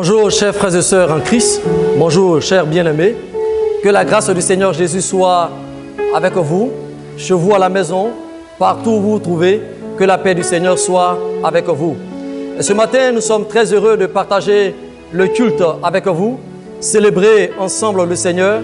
Bonjour chers frères et sœurs en Christ, bonjour chers bien-aimés, que la grâce du Seigneur Jésus soit avec vous, chez vous à la maison, partout où vous vous trouvez, que la paix du Seigneur soit avec vous. Et ce matin, nous sommes très heureux de partager le culte avec vous, célébrer ensemble le Seigneur.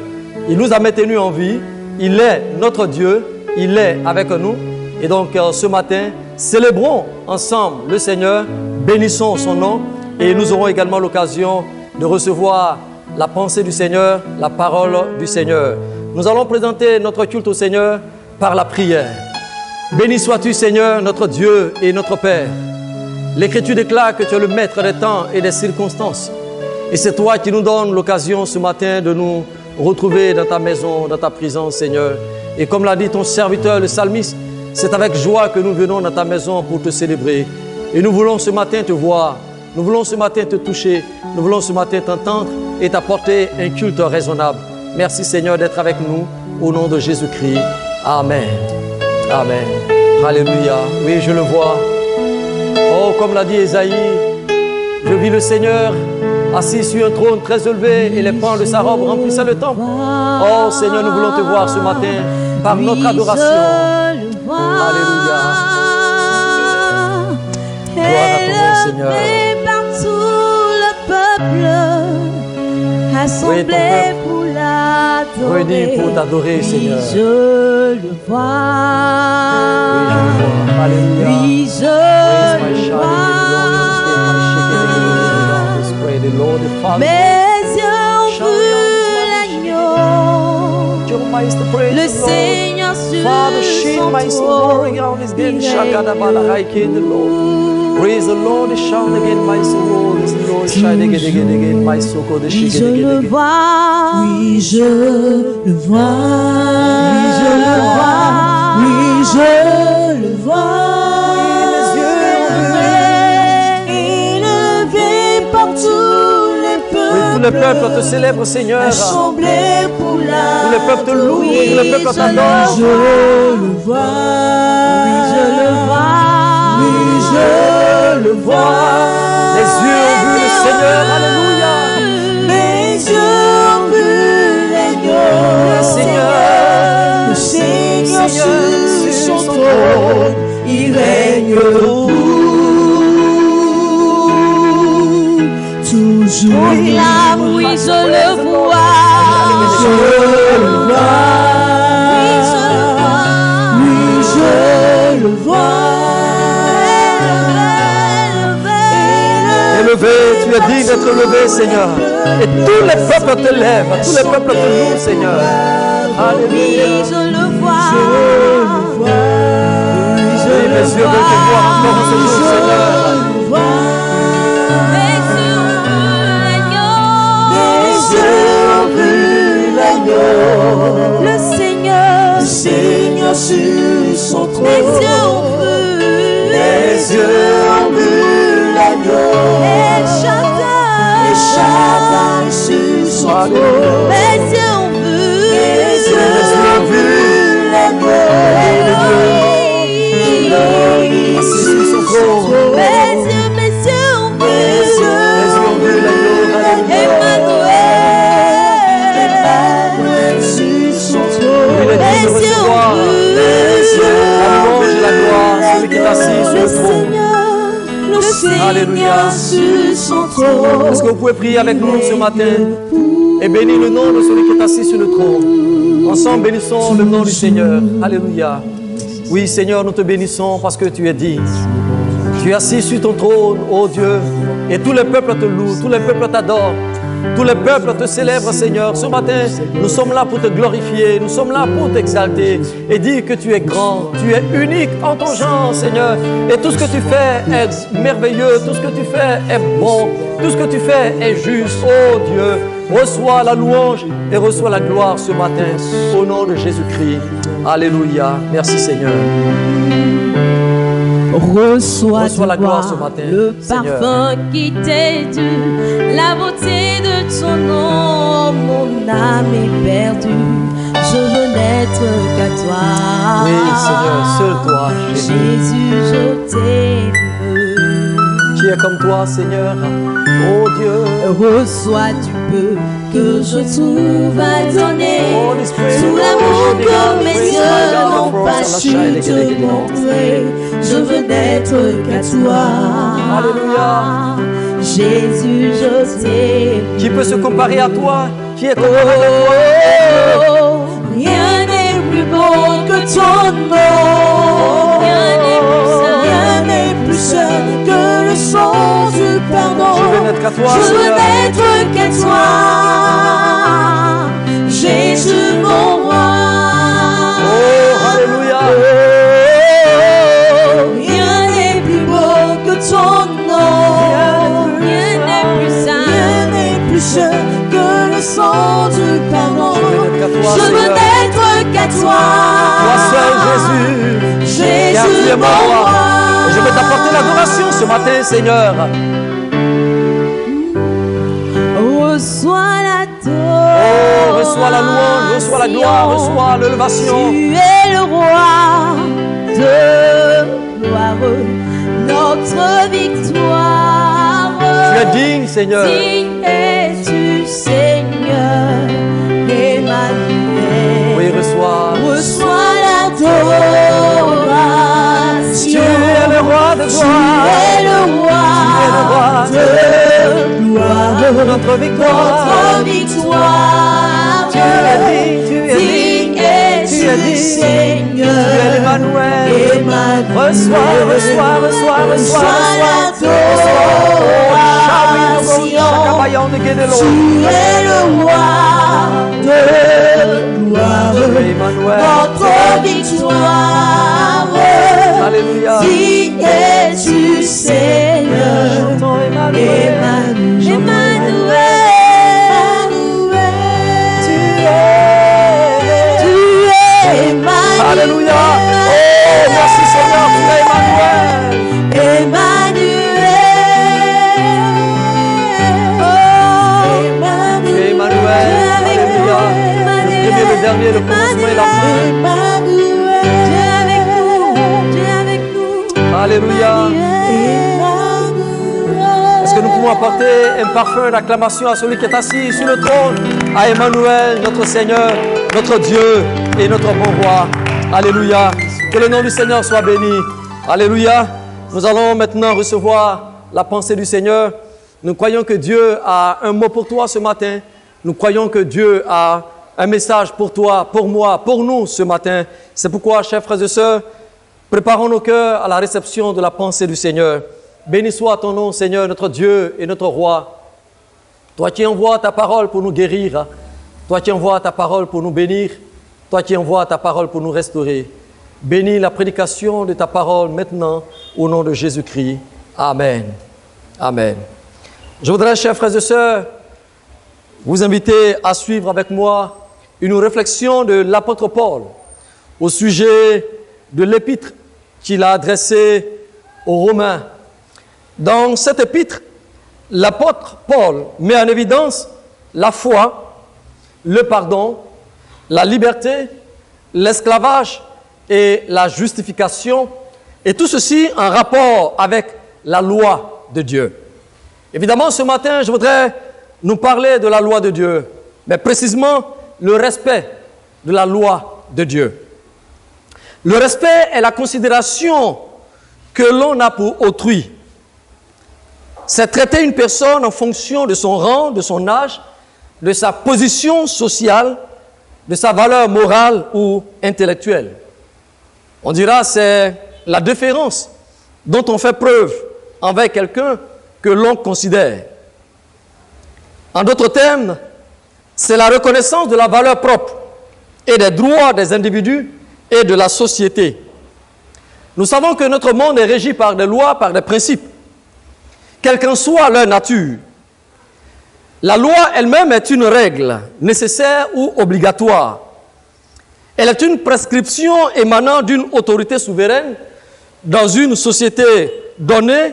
Il nous a maintenus en vie, il est notre Dieu, il est avec nous. Et donc ce matin, célébrons ensemble le Seigneur, bénissons son nom. Et nous aurons également l'occasion de recevoir la pensée du Seigneur, la parole du Seigneur. Nous allons présenter notre culte au Seigneur par la prière. Béni sois-tu Seigneur, notre Dieu et notre Père. L'Écriture déclare que tu es le maître des temps et des circonstances. Et c'est toi qui nous donnes l'occasion ce matin de nous retrouver dans ta maison, dans ta présence Seigneur. Et comme l'a dit ton serviteur, le psalmiste, c'est avec joie que nous venons dans ta maison pour te célébrer. Et nous voulons ce matin te voir. Nous voulons ce matin te toucher, nous voulons ce matin t'entendre et t'apporter un culte raisonnable. Merci Seigneur d'être avec nous, au nom de Jésus-Christ. Amen. Amen. Alléluia. Oui, je le vois. Oh, comme l'a dit Ésaïe, je vis le Seigneur assis sur un trône très élevé et les pans de sa robe remplissent le temple. Oh Seigneur, nous voulons te voir ce matin par notre adoration. Alléluia. Gloire à ton nom, Seigneur. Assemblé pour l'adorer. Réunis pour t'adorer, Seigneur. Oui, je le vois. Alléluia. Oui, je le vois. Mes yeux ont vu l'agneau, le Seigneur sur son trône. Praise the Lord, shout again, my soul. Praise the Lord, shout again, my soul. Oui, je le vois. Oui, je le vois. Oui, je le vois. Oui, je le vois. Élevé par tous les peuples. Oui, tous les peuples te célèbrent, Seigneur. Assemblés pour la. Tous les peuples te louent, Oui, tous les peuples t'adorent. je le vois. Oui, je le vois. Oui, je le vois. Les yeux ont vu le Seigneur, alléluia. Mes yeux ont vu l'agneau, le Seigneur sur son trône, il règne debout. Toujours il a, oui, je le vois. Je le vois. Oui, je le vois. Élevé, tu es digne d'être élevé, Seigneur. Et tous les peuples te lèvent, tous les peuples te louent, Seigneur. Alléluia. Oui, je le vois. Oui, mes yeux veulent te voir encore en ce jour, Seigneur. Mes yeux ont vu l'agneau, le Seigneur sur son trône. Mes yeux ont vu l'agneau, et chacun sur son trône. Mes yeux ont vu l'agneau, Elohim sur son trône. Mes yeux ont vu Emmanuel sur son trône. Mes yeux ont vu la gloire, celui qui est assis sur le trône. le Seigneur sur son trône. Est-ce que vous pouvez prier avec nous ce matin et bénir le nom de celui qui est assis sur le trône? Ensemble, bénissons le nom du Seigneur. Alléluia. Oui, Seigneur, nous te bénissons parce que tu es digne. Tu es assis sur ton trône, ô Dieu, et tous les peuples te louent, tous les peuples t'adorent. Tous les peuples te célèbrent, Seigneur. Ce matin, nous sommes là pour te glorifier, nous sommes là pour t'exalter et dire que tu es grand, tu es unique en ton genre, Seigneur. Et tout ce que tu fais est merveilleux, tout ce que tu fais est bon, tout ce que tu fais est juste. Oh Dieu, reçois la louange et reçois la gloire ce matin, au nom de Jésus-Christ. Alléluia. Merci, Seigneur. Reçois la gloire ce matin, le Seigneur. parfum qui t'est dû, la beauté de ton nom. Mon âme est perdue, je veux n'être qu'à toi. Oui, Seigneur, seul toi, Jésus. Jésus, je t'aime. Qui est comme toi, Seigneur? Oh Dieu. Reçois du peu que je trouve à donner. Holy Spirit, Sous l'amour oh, que mes praise yeux my God, n'ont the pas cross, su Allah, te shine, montrer, je veux n'être qu'à toi. Alléluia. Jésus, je t'aime. Qui peut se comparer à toi? Qui est comparable à toi? Oh, rien n'est plus beau que ton nom. Rien n'est plus sain que le son du pardon. Je veux n'être qu'à toi, Je veux Seigneur. n'être qu'à toi, Jésus mon roi. Oh, alléluia. Oh, rien n'est plus beau que ton nom. Rien n'est plus sain. Rien n'est plus sain que le son du pardon. Je veux n'être qu'à Je veux n'être qu'à toi, Seigneur. toi. Toi seul, Jésus. Car tu Jésus es mon mon roi. roi. Et je vais t'apporter l'adoration ce matin, Seigneur. Reçois la Oh, reçois la louange, reçois la gloire, reçois l'élevation. Tu es le roi de gloire, notre victoire. Tu es digne, Seigneur. Digne es-tu, Seigneur, Emmanuel. Oui, reçois. Reçois l'adoration. Tu es le roi de Tu gloire. es le roi de gloire. Notre victoire. Notre victoire. Tu es digne, Digne es-tu, Seigneur. Tu es l'Emmanuel. Emmanuel. Reçois, reçois, reçois, reçois, Tu es le roi de gloire. Notre victoire. Alléluia. Digne es-tu, Seigneur. Emmanuel. Tu es Emmanuel. Alléluia. Oh, merci Seigneur, tu es Emmanuel. Emmanuel. Oh, Emmanuel. Tu es Emmanuel. Alléluia. Le premier, le dernier, le commencement et la fin. Emmanuel. Tu es avec nous. Alléluia. Est-ce que nous pouvons apporter un parfum d'acclamation à celui qui est assis sur le trône, à Emmanuel, notre Seigneur, notre Dieu et notre bon roi. Alléluia. Que le nom du Seigneur soit béni. Alléluia. Nous allons maintenant recevoir la pensée du Seigneur. Nous croyons que Dieu a un mot pour toi ce matin. Nous croyons que Dieu a un message pour toi, pour moi, pour nous ce matin. C'est pourquoi, chers frères et sœurs, préparons nos cœurs à la réception de la pensée du Seigneur. Béni soit ton nom, Seigneur, notre Dieu et notre roi. Toi qui envoies ta parole pour nous guérir, toi qui envoies ta parole pour nous bénir, toi qui envoies ta parole pour nous restaurer. Bénis la prédication de ta parole maintenant au nom de Jésus-Christ. Amen. Amen. Je voudrais, chers frères et sœurs, vous inviter à suivre avec moi une réflexion de l'apôtre Paul au sujet de l'épître qu'il a adressée aux Romains. Dans cette épître, l'apôtre Paul met en évidence la foi, le pardon, la liberté, l'esclavage et la justification, et tout ceci en rapport avec la loi de Dieu. Évidemment, ce matin, je voudrais nous parler de la loi de Dieu, mais précisément le respect de la loi de Dieu. Le respect est la considération que l'on a pour autrui. C'est traiter une personne en fonction de son rang, de son âge, de sa position sociale, de sa valeur morale ou intellectuelle. On dira c'est la déférence dont on fait preuve envers quelqu'un que l'on considère. En d'autres termes, c'est la reconnaissance de la valeur propre et des droits des individus et de la société. Nous savons que notre monde est régi par des lois, par des principes, quelle qu'en soit leur nature. La loi elle-même est une règle nécessaire ou obligatoire. Elle est une prescription émanant d'une autorité souveraine dans une société donnée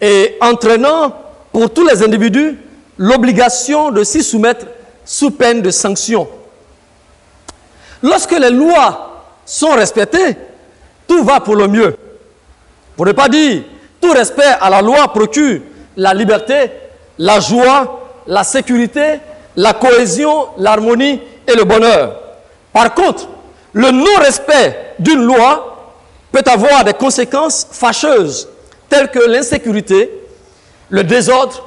et entraînant pour tous les individus l'obligation de s'y soumettre sous peine de sanction. Lorsque les lois sont respectées, tout va pour le mieux. Pour ne pas dire, Tout respect à la loi procure la liberté, la joie, la sécurité, la cohésion, l'harmonie et le bonheur. Par contre, le non-respect d'une loi peut avoir des conséquences fâcheuses telles que l'insécurité, le désordre,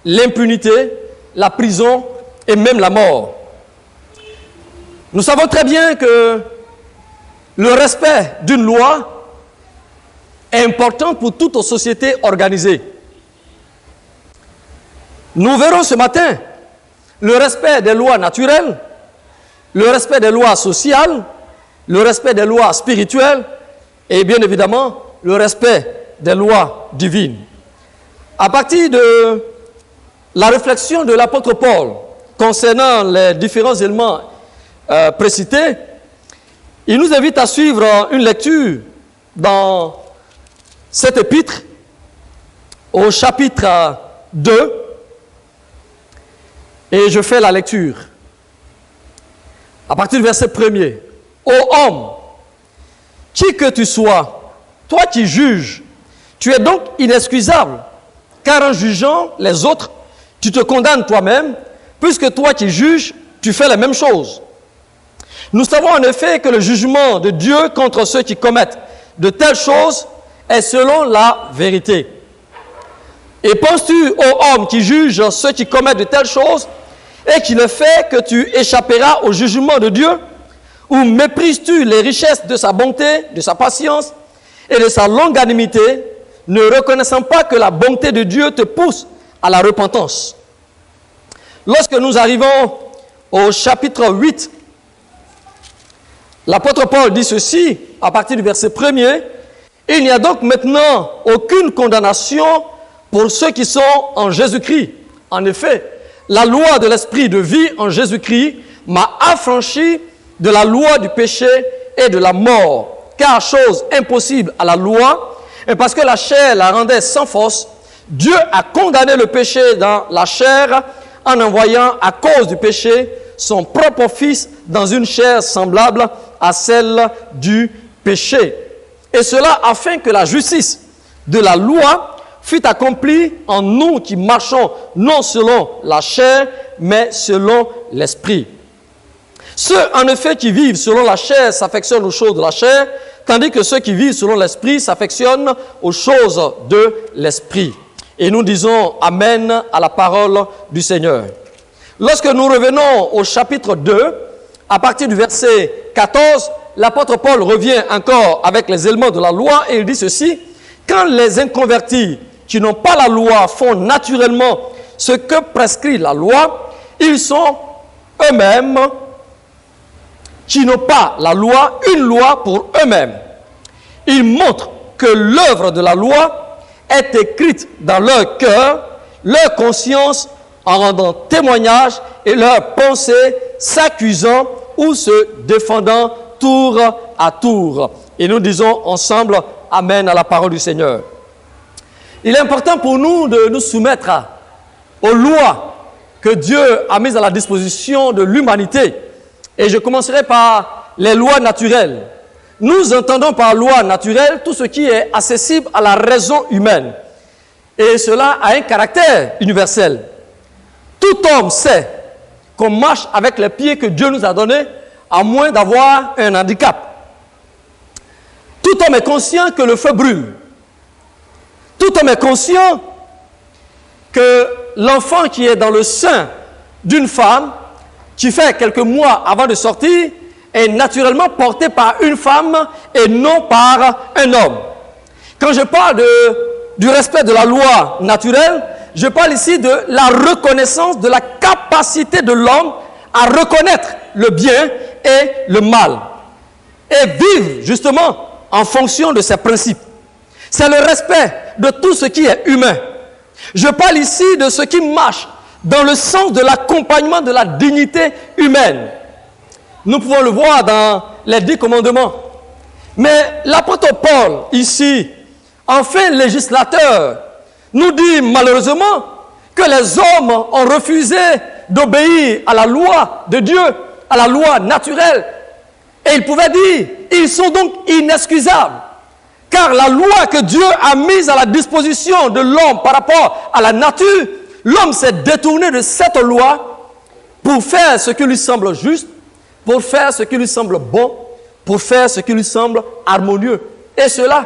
l'impunité, la prison et même la mort. Nous savons très bien que le respect d'une loi est important pour toute société organisée. Nous verrons ce matin le respect des lois naturelles, le respect des lois sociales, le respect des lois spirituelles et bien évidemment le respect des lois divines. À partir de la réflexion de l'apôtre Paul concernant les différents éléments précités, il nous invite à suivre une lecture dans cet épître au chapitre 2 et je fais la lecture à partir du verset 1er. Ô homme, qui que tu sois, toi qui juges, tu es donc inexcusable, car en jugeant les autres, tu te condamnes toi-même, puisque toi qui juges, tu fais la même chose. Nous savons en effet que le jugement de Dieu contre ceux qui commettent de telles choses est selon la vérité. Et penses-tu, ô homme qui juge ceux qui commettent de telles choses, et qui ne fait que tu échapperas au jugement de Dieu? Ou méprises-tu les richesses de sa bonté, de sa patience et de sa longanimité, ne reconnaissant pas que la bonté de Dieu te pousse à la repentance? Lorsque nous arrivons au chapitre 8, l'apôtre Paul dit ceci, à partir du verset 1er, « Il n'y a donc maintenant aucune condamnation pour ceux qui sont en Jésus-Christ. En effet, la loi de l'esprit de vie en Jésus-Christ m'a affranchi de la loi du péché et de la mort. Car chose impossible à la loi, et parce que la chair la rendait sans force, Dieu a condamné le péché dans la chair en envoyant à cause du péché son propre Fils dans une chair semblable à celle du péché. Et cela afin que la justice de la loi fut accomplie en nous qui marchons non selon la chair, mais selon l'esprit. Ceux, en effet, qui vivent selon la chair s'affectionnent aux choses de la chair, tandis que ceux qui vivent selon l'esprit s'affectionnent aux choses de l'esprit. Et nous disons Amen à la parole du Seigneur. Lorsque nous revenons au chapitre 2, à partir du verset 14, l'apôtre Paul revient encore avec les éléments de la loi et il dit ceci: « Quand les inconvertis qui n'ont pas la loi font naturellement ce que prescrit la loi, ils sont eux-mêmes qui n'ont pas la loi, une loi pour eux-mêmes. Ils montrent que l'œuvre de la loi est écrite dans leur cœur, leur conscience en rendant témoignage et leurs pensées s'accusant ou se défendant tour à tour. » Et nous disons ensemble Amen à la parole du Seigneur. Il est important pour nous de nous soumettre aux lois que Dieu a mises à la disposition de l'humanité. Et je commencerai par les lois naturelles. Nous entendons par loi naturelle tout ce qui est accessible à la raison humaine. Et cela a un caractère universel. Tout homme sait qu'on marche avec les pieds que Dieu nous a donnés, à moins d'avoir un handicap. Tout homme est conscient que le feu brûle. Tout homme est conscient que l'enfant qui est dans le sein d'une femme, qui fait quelques mois avant de sortir, est naturellement porté par une femme et non par un homme. Quand je parle du respect de la loi naturelle, je parle ici de la reconnaissance de la capacité de l'homme à reconnaître le bien et le mal et vivre justement en fonction de ces principes. C'est le respect de tout ce qui est humain. Je parle ici de ce qui marche dans le sens de l'accompagnement de la dignité humaine. Nous pouvons le voir dans les 10 commandements. Mais l'apôtre Paul, ici, enfin législateur, nous dit malheureusement que les hommes ont refusé d'obéir à la loi de Dieu, à la loi naturelle. Et il pouvait dire, ils sont donc inexcusables, Car la loi que Dieu a mise à la disposition de l'homme par rapport à la nature, l'homme s'est détourné de cette loi pour faire ce qui lui semble juste, pour faire ce qui lui semble bon, pour faire ce qui lui semble harmonieux. Et cela,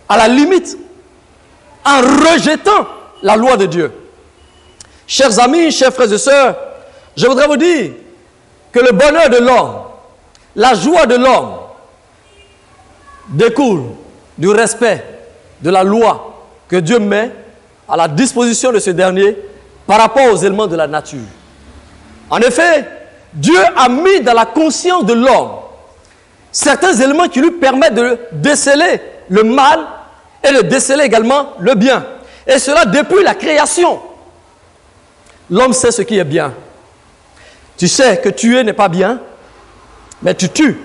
à la limite, en rejetant la loi de Dieu. Chers amis, chers frères et sœurs, je voudrais vous dire que le bonheur de l'homme, la joie de l'homme, découle du respect de la loi que Dieu met à la disposition de ce dernier par rapport aux éléments de la nature. En effet, Dieu a mis dans la conscience de l'homme certains éléments qui lui permettent de déceler le mal et de déceler également le bien. Et cela depuis la création. L'homme sait ce qui est bien. Tu sais que tuer n'est pas bien, mais tu tues.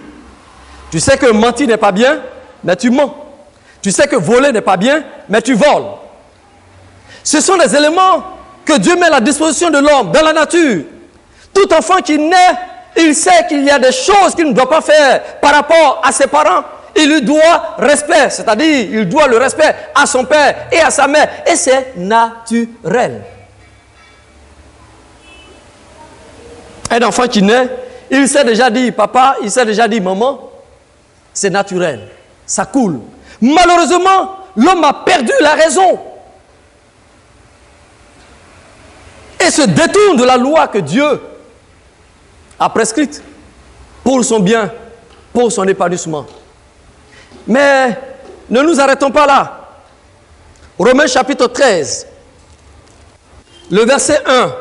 Tu sais que mentir n'est pas bien, mais tu mens. Tu sais que voler n'est pas bien, mais tu voles. Ce sont des éléments que Dieu met à la disposition de l'homme dans la nature. Tout enfant qui naît, il sait qu'il y a des choses qu'il ne doit pas faire par rapport à ses parents. Il lui doit respect, c'est-à-dire il doit le respect à son père et à sa mère. Et c'est naturel. Un enfant qui naît, il sait déjà dire papa, il sait déjà dire maman. C'est naturel, ça coule. Malheureusement, l'homme a perdu la raison et se détourne de la loi que Dieu a prescrite pour son bien, pour son épanouissement. Mais ne nous arrêtons pas là. Romains chapitre 13, le verset 1.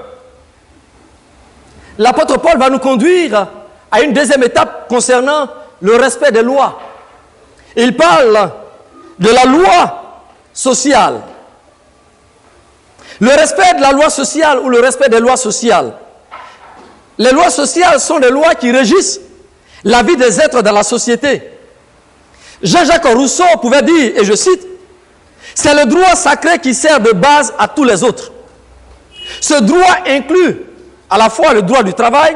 L'apôtre Paul va nous conduire à une deuxième étape concernant le respect des lois. Il parle de la loi sociale. Le respect de la loi sociale ou le respect des lois sociales. Les lois sociales sont des lois qui régissent la vie des êtres dans la société. Jean-Jacques Rousseau pouvait dire, et je cite, « C'est le droit sacré qui sert de base à tous les autres. Ce droit inclut à la fois le droit du travail,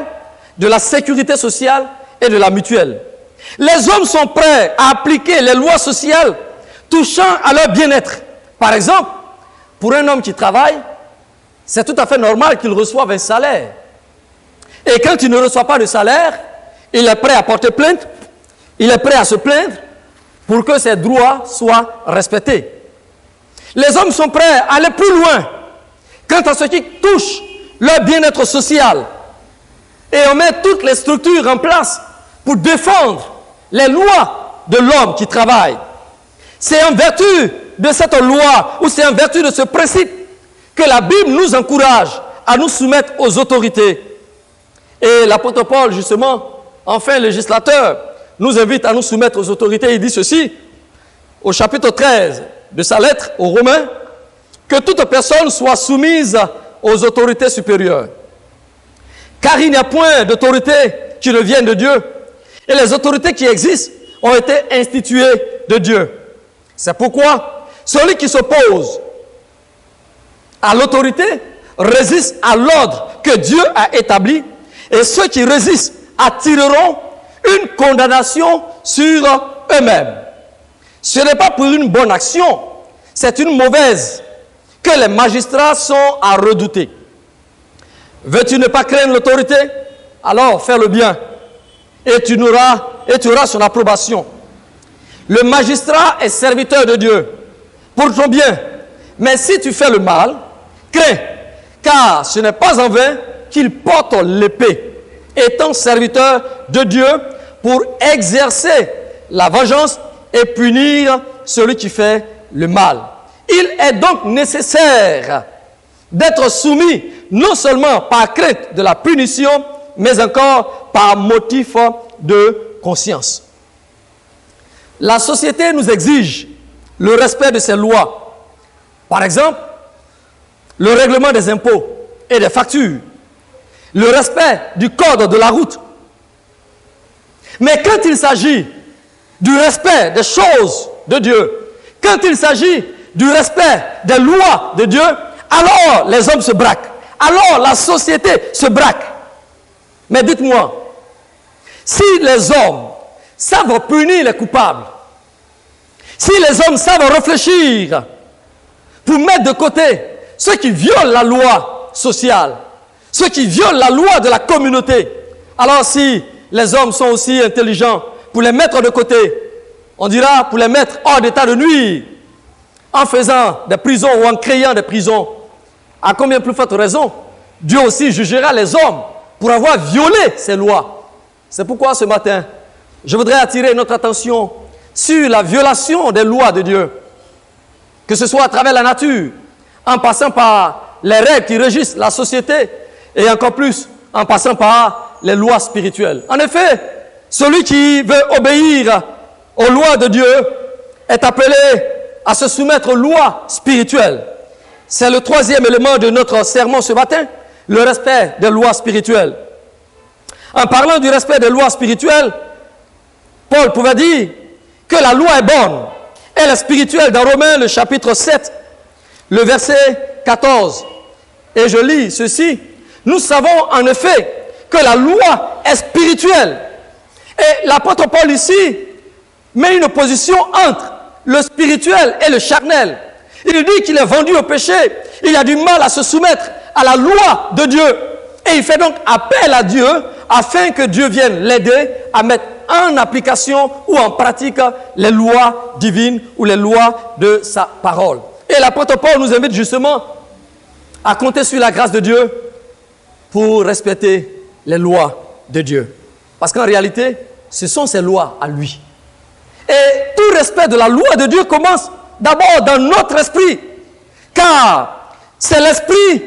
de la sécurité sociale et de la mutuelle. Les hommes sont prêts à appliquer les lois sociales touchant à leur bien-être. Par exemple, pour un homme qui travaille, c'est tout à fait normal qu'il reçoive un salaire. Et quand il ne reçoit pas de salaire, il est prêt à porter plainte, il est prêt à se plaindre pour que ses droits soient respectés. Les hommes sont prêts à aller plus loin quant à ce qui touche leur bien-être social. Et on met toutes les structures en place pour défendre les lois de l'homme qui travaille. C'est en vertu de cette loi, ou c'est en vertu de ce principe, que la Bible nous encourage à nous soumettre aux autorités. Et l'apôtre Paul, justement, enfin législateur, nous invite à nous soumettre aux autorités. Il dit ceci, au chapitre 13 de sa lettre aux Romains, que toute personne soit soumise aux autorités supérieures. Car il n'y a point d'autorité qui ne vienne de Dieu. Et les autorités qui existent ont été instituées de Dieu. C'est pourquoi celui qui s'oppose à l'autorité résiste à l'ordre que Dieu a établi. Et ceux qui résistent attireront une condamnation sur eux-mêmes. Ce n'est pas pour une bonne action, c'est une mauvaise que les magistrats sont à redouter. Veux-tu ne pas craindre l'autorité? Alors fais le bien et tu auras son approbation. Le magistrat est serviteur de Dieu pour ton bien. Mais si tu fais le mal, crains, car ce n'est pas en vain qu'il porte l'épée, étant serviteur de Dieu pour exercer la vengeance et punir celui qui fait le mal. Il est donc nécessaire d'être soumis non seulement par crainte de la punition, mais encore par motif de conscience. La société nous exige le respect de ses lois. Par exemple, le règlement des impôts et des factures, le respect du code de la route. Mais quand il s'agit du respect des choses de Dieu, quand il s'agit du respect des lois de Dieu, alors les hommes se braquent. Alors la société se braque. Mais dites-moi, si les hommes savent punir les coupables, Si les hommes savent réfléchir pour mettre de côté ceux qui violent la loi sociale, ceux qui violent la loi de la communauté, alors si les hommes sont aussi intelligents pour les mettre de côté, on dira pour les mettre hors d'état de nuire, en faisant des prisons ou en créant des prisons, à combien plus forte raison, Dieu aussi jugera les hommes pour avoir violé ces lois. C'est pourquoi ce matin, je voudrais attirer notre attention sur la violation des lois de Dieu, que ce soit à travers la nature, en passant par les règles qui régissent la société, et encore plus en passant par les lois spirituelles. En effet, celui qui veut obéir aux lois de Dieu est appelé à se soumettre aux lois spirituelles. C'est le troisième élément de notre sermon ce matin, le respect des lois spirituelles. En parlant du respect des lois spirituelles, Paul pouvait dire que la loi est bonne. Elle est spirituelle dans Romains, le chapitre 7, le verset 14. Et je lis ceci. Nous savons en effet que la loi est spirituelle. Et l'apôtre Paul ici met une opposition entre le spirituel et le charnel. Il dit qu'il est vendu au péché. Il a du mal à se soumettre à la loi de Dieu. Et il fait donc appel à Dieu afin que Dieu vienne l'aider à mettre en application ou en pratique les lois divines ou les lois de sa parole. Et l'apôtre Paul nous invite justement à compter sur la grâce de Dieu pour respecter les lois de Dieu. Parce qu'en réalité, ce sont ses lois à lui. Et tout respect de la loi de Dieu commence d'abord dans notre esprit. Car c'est l'esprit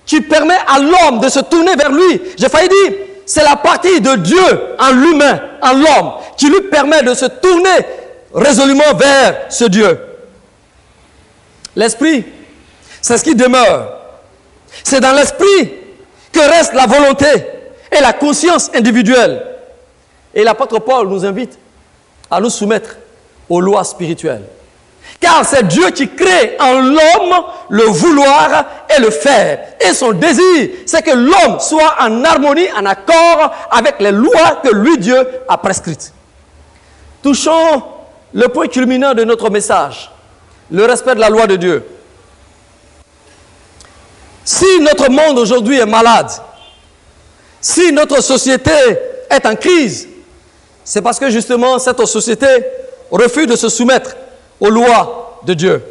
qui permet à l'homme de se tourner vers lui. J'ai failli dire, c'est la partie de Dieu en l'humain, en l'homme, qui lui permet de se tourner résolument vers ce Dieu. L'esprit, c'est ce qui demeure. C'est dans l'esprit que reste la volonté et la conscience individuelle. Et l'apôtre Paul nous invite à nous soumettre aux lois spirituelles. Car c'est Dieu qui crée en l'homme le vouloir et le faire. Et son désir, c'est que l'homme soit en harmonie, en accord avec les lois que lui, Dieu, a prescrites. Touchons le point culminant de notre message, le respect de la loi de Dieu. Si notre monde aujourd'hui est malade, si notre société est en crise, c'est parce que justement cette société refuse de se soumettre aux lois de Dieu.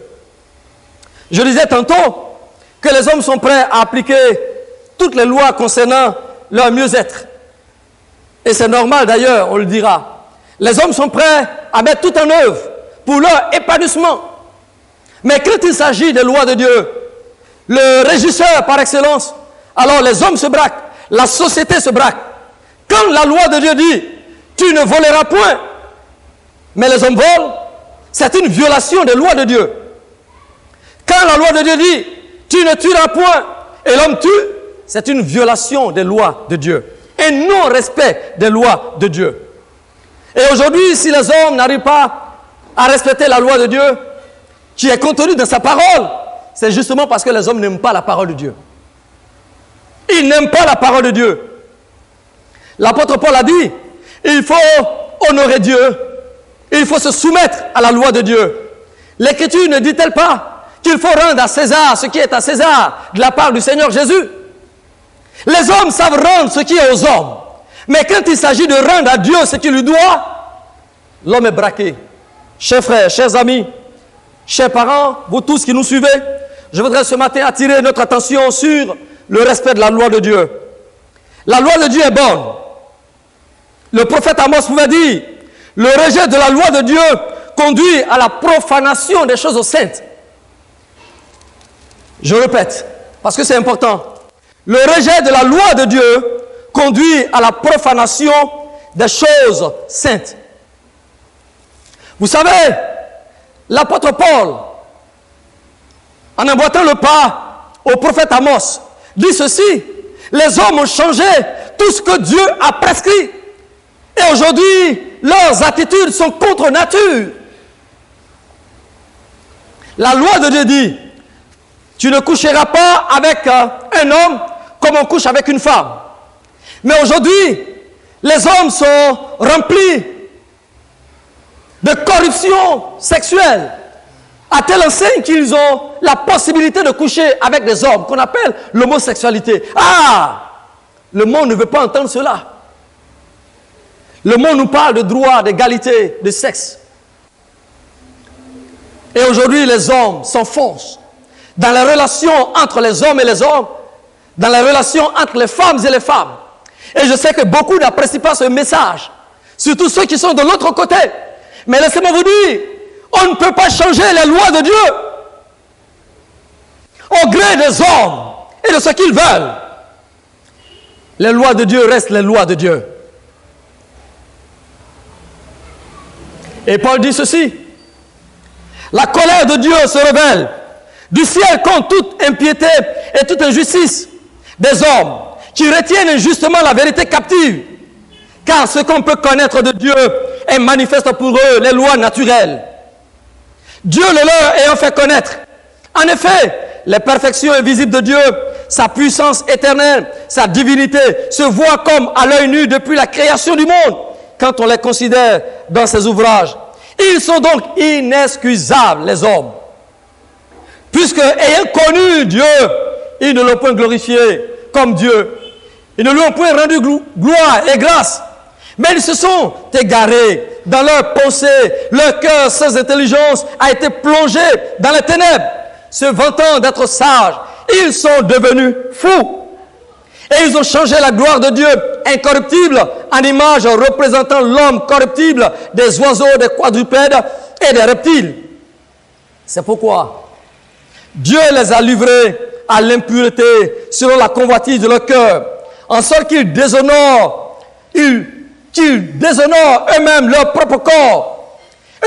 Je disais tantôt que les hommes sont prêts à appliquer toutes les lois concernant leur mieux-être. Et c'est normal d'ailleurs, on le dira. Les hommes sont prêts à mettre tout en œuvre pour leur épanouissement. Mais quand il s'agit des lois de Dieu, le régisseur par excellence, alors les hommes se braquent, la société se braque. Quand la loi de Dieu dit « tu ne voleras point », mais les hommes volent, c'est une violation des lois de Dieu. Quand la loi de Dieu dit « tu ne tueras point » et l'homme tue, c'est une violation des lois de Dieu. Un non-respect des lois de Dieu. Et aujourd'hui, si les hommes n'arrivent pas à respecter la loi de Dieu, qui est contenue dans sa parole, c'est justement parce que les hommes n'aiment pas la parole de Dieu. Ils n'aiment pas la parole de Dieu. L'apôtre Paul a dit, il faut honorer Dieu, il faut se soumettre à la loi de Dieu. L'Écriture ne dit-elle pas qu'il faut rendre à César ce qui est à César de la part du Seigneur Jésus? Les hommes savent rendre ce qui est aux hommes. Mais quand il s'agit de rendre à Dieu ce qu'il lui doit, l'homme est braqué. Chers frères, chers amis, chers parents, vous tous qui nous suivez, je voudrais ce matin attirer notre attention sur le respect de la loi de Dieu. La loi de Dieu est bonne. Le prophète Amos pouvait dire, le rejet de la loi de Dieu conduit à la profanation des choses saintes. Je répète, parce que c'est important. Le rejet de la loi de Dieu conduit à la profanation des choses saintes. Vous savez, l'apôtre Paul, en emboîtant le pas au prophète Amos, dit ceci, les hommes ont changé tout ce que Dieu a prescrit. Et aujourd'hui, leurs attitudes sont contre nature. La loi de Dieu dit, tu ne coucheras pas avec un homme comme on couche avec une femme. Mais aujourd'hui, les hommes sont remplis de corruption sexuelle, à telle enseigne qu'ils ont la possibilité de coucher avec des hommes, qu'on appelle l'homosexualité. Ah! Le monde ne veut pas entendre cela. Le monde nous parle de droit, d'égalité, de sexe. Et aujourd'hui, les hommes s'enfoncent dans les relations entre les hommes et les hommes, dans les relations entre les femmes et les femmes. Et je sais que beaucoup n'apprécient pas ce message, surtout ceux qui sont de l'autre côté. Mais laissez-moi vous dire, on ne peut pas changer les lois de Dieu au gré des hommes et de ce qu'ils veulent. Les lois de Dieu restent les lois de Dieu. Et Paul dit ceci: la colère de Dieu se révèle du ciel contre toute impiété et toute injustice des hommes qui retiennent injustement la vérité captive. Car ce qu'on peut connaître de Dieu est manifeste pour eux les lois naturelles. Dieu le leur ayant fait connaître. En effet, les perfections invisibles de Dieu, sa puissance éternelle, sa divinité, se voient comme à l'œil nu depuis la création du monde, quand on les considère dans ses ouvrages. Ils sont donc inexcusables, les hommes, puisque, ayant connu Dieu, ils ne l'ont point glorifié comme Dieu. Ils ne lui ont point rendu gloire et grâce, mais ils se sont égarés dans leurs pensées. Leur cœur sans intelligence a été plongé dans les ténèbres. Se vantant d'être sages, ils sont devenus fous. Et ils ont changé la gloire de Dieu incorruptible en image représentant l'homme corruptible, des oiseaux, des quadrupèdes et des reptiles. C'est pourquoi Dieu les a livrés à l'impureté selon la convoitise de leur cœur, en sorte qu'ils déshonorent eux-mêmes leur propre corps.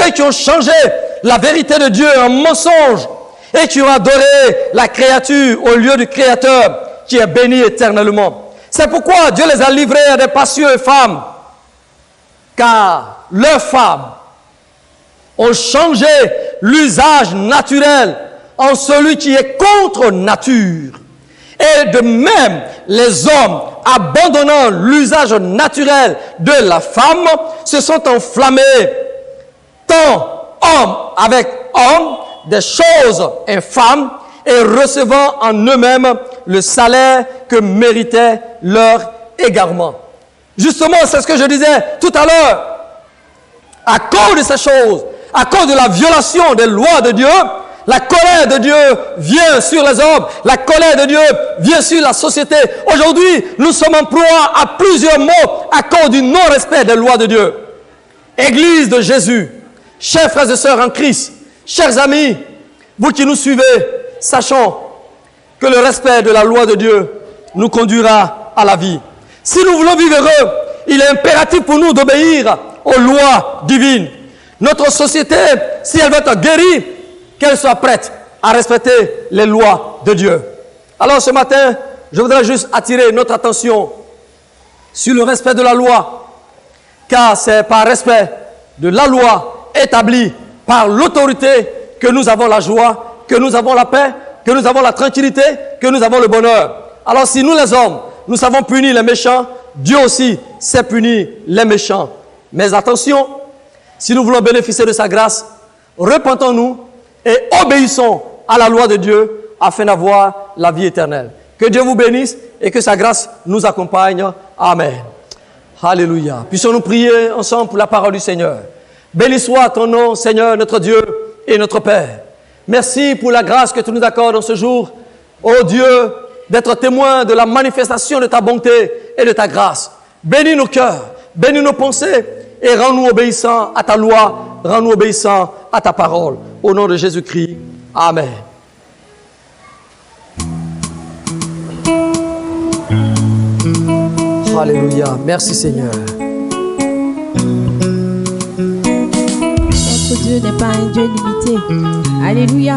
Eux qui ont changé la vérité de Dieu en mensonge et qui ont adoré la créature au lieu du Créateur qui est béni éternellement. C'est pourquoi Dieu les a livrés à des passions femmes, car leurs femmes ont changé l'usage naturel en celui qui est contre nature. Et de même, les hommes, abandonnant l'usage naturel de la femme, se sont enflammés, tant homme avec homme, des choses infâmes, et recevant en eux-mêmes le salaire que méritait leur égarement. Justement, c'est ce que je disais tout à l'heure. À cause de ces choses, à cause de la violation des lois de Dieu, la colère de Dieu vient sur les hommes, la colère de Dieu vient sur la société. Aujourd'hui, nous sommes en proie à plusieurs maux à cause du non-respect des lois de Dieu. Église de Jésus, chers frères et sœurs en Christ, chers amis, vous qui nous suivez, sachons que le respect de la loi de Dieu nous conduira à la vie. Si nous voulons vivre heureux, il est impératif pour nous d'obéir aux lois divines. Notre société, si elle veut être guérie, qu'elle soit prête à respecter les lois de Dieu. Alors ce matin, je voudrais juste attirer notre attention sur le respect de la loi, car c'est par respect de la loi établie par l'autorité que nous avons la joie, que nous avons la paix, que nous avons la tranquillité, que nous avons le bonheur. Alors si nous les hommes, nous savons punir les méchants, Dieu aussi sait punir les méchants. Mais attention, si nous voulons bénéficier de sa grâce, repentons-nous et obéissons à la loi de Dieu afin d'avoir la vie éternelle. Que Dieu vous bénisse et que sa grâce nous accompagne. Amen. Alléluia. Puissions-nous prier ensemble pour la parole du Seigneur. Béni soit ton nom, Seigneur, notre Dieu et notre Père. Merci pour la grâce que tu nous accordes en ce jour, ô Dieu, d'être témoin de la manifestation de ta bonté et de ta grâce. Bénis nos cœurs, bénis nos pensées et rends-nous obéissants à ta loi, rends-nous obéissants à ta parole. Au nom de Jésus-Christ. Amen. Alléluia. Merci Seigneur. Notre Dieu n'est pas un Dieu limité. Alléluia.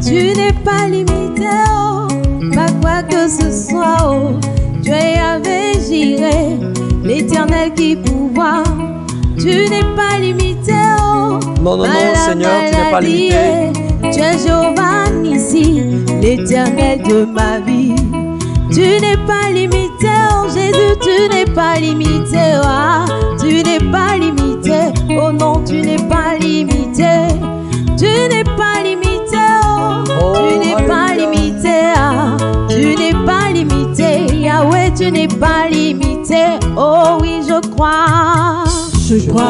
Tu n'es pas limité, oh, pas quoi que ce soit, oh. Tu es Yahvé Jireh, l'Éternel qui pouvoir. Tu n'es pas limité, oh. Non, non, non, Seigneur, tu n'es pas limité. Tu es Jéhovah Nissi, l'Éternel de ma vie. Tu n'es pas limité. pas limité, ah, tu n'es pas limité, oh non, tu n'es pas limité, tu n'es pas limité, oh, tu n'es pas limité, ah, tu n'es pas limité, Yahweh, tu n'es pas limité, oh oui, je crois. Je crois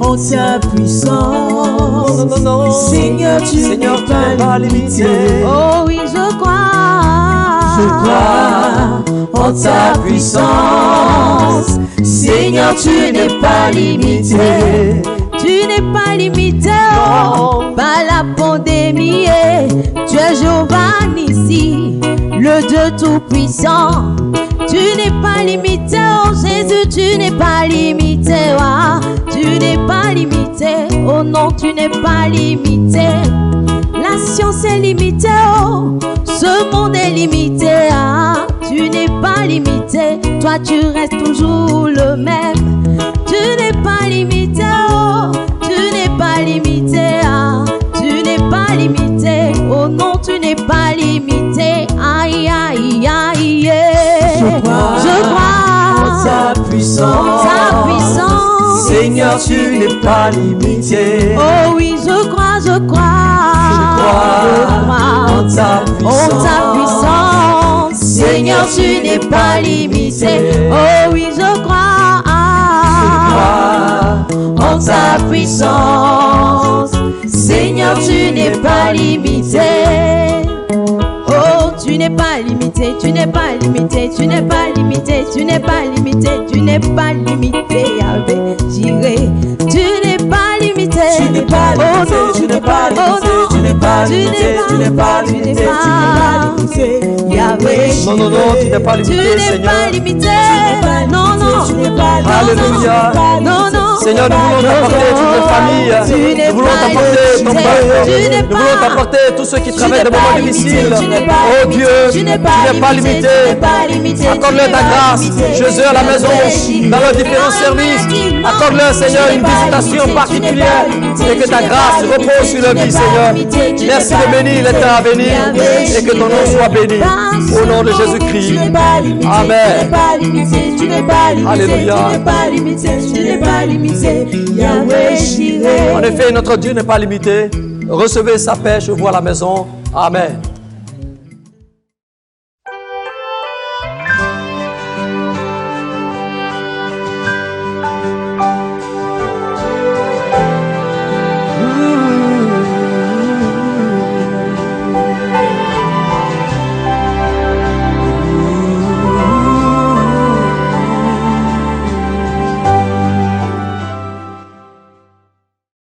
en ta puissance. Non, non, non. Seigneur, tu n'es pas limité. Oh oui, je crois. Je crois en ta puissance. Seigneur, tu n'es pas limité. Tu n'es pas limité, oh, par la pandémie. Tu es Jéhovah Nissi, le Dieu tout-puissant. Tu n'es pas limité, oh Jésus, tu n'es pas limité, oh, tu n'es pas limité, oh non, tu n'es pas limité. La science est limitée, oh, ce monde est limité, ah, tu n'es pas limité, toi tu restes toujours le même. Tu n'es pas limité, oh, tu n'es pas limité, ah, tu n'es pas limité, oh non, tu n'es pas limité, aïe, aïe, aïe, yeah. Je crois en ta puissance. Seigneur, tu n'es pas limité. Oh oui, je crois, je crois. En ta puissance. Seigneur, tu n'es pas limité. Oh oui, je crois. En ta puissance. Seigneur, tu n'es pas limité. Oh, tu n'es pas limité, tu n'es pas limité, tu n'es pas limité, tu n'es pas limité, tu n'es pas limité, Yahweh, j'irai. Tu n'es pas limité, tu n'es pas limité, tu n'es pas limité, tu n'es pas limité, tu n'es pas limité, tu n'es pas limité, Yahweh. Non, non, non, tu n'es pas limité, Seigneur. Seigneur. Tu n'es pas limité, non, non, tu n'es pas limité. Alléluia. non, non. Seigneur, nous voulons t'apporter toutes les familles. Nous voulons t'apporter ton peuple. Nous voulons t'apporter tous ceux qui traversent des moments difficiles. Oh Dieu, tu n'es pas limité. Accorde-leur ta grâce. Jésus à la maison, dans leurs différents services. Accorde-leur, Seigneur, une visitation particulière. Et que ta grâce repose sur leur vie, Seigneur. Merci de bénir les temps à venir. Et que ton nom soit béni. Au nom de Jésus-Christ. Amen. Alléluia. En effet, notre Dieu n'est pas limité. Recevez sa paix, je vois à la maison. Amen.